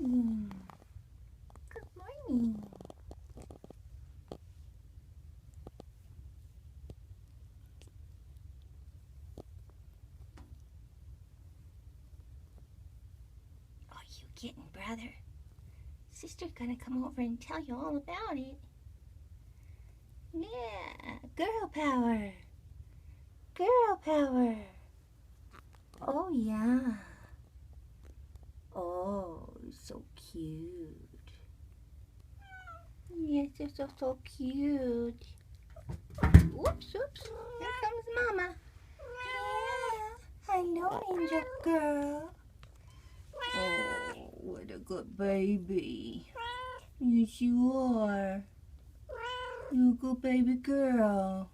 morning. Good morning. What are you getting, brother? Sister's gonna come over and tell you all about it. Yeah, girl power. Girl power. Oh, yeah. Oh, so cute. Yes, you're so cute. Whoops, whoops. Here comes Mama. Yeah. Hello, Angel Girl. Oh, what a good baby. Yes, you are. You're a good baby girl.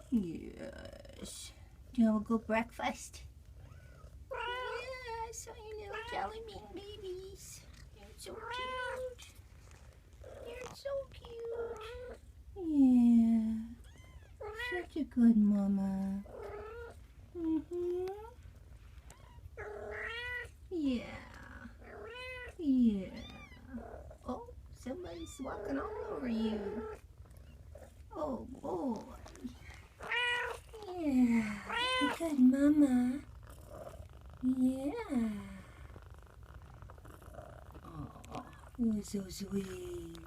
Yes. Do you have a good breakfast? Yes, I know, jelly bean babies. You're so cute. You're so cute. Yeah. Such a good mama. Yeah. Yeah. Oh, somebody's walking all over you. Oh, boy. Yeah. Good mama. Yeah. Oh, you're so sweet.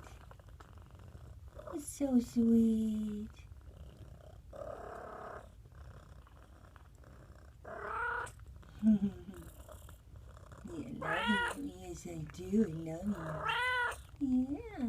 So sweet. Yeah, I love you. Yes, I do. I love you. Yeah.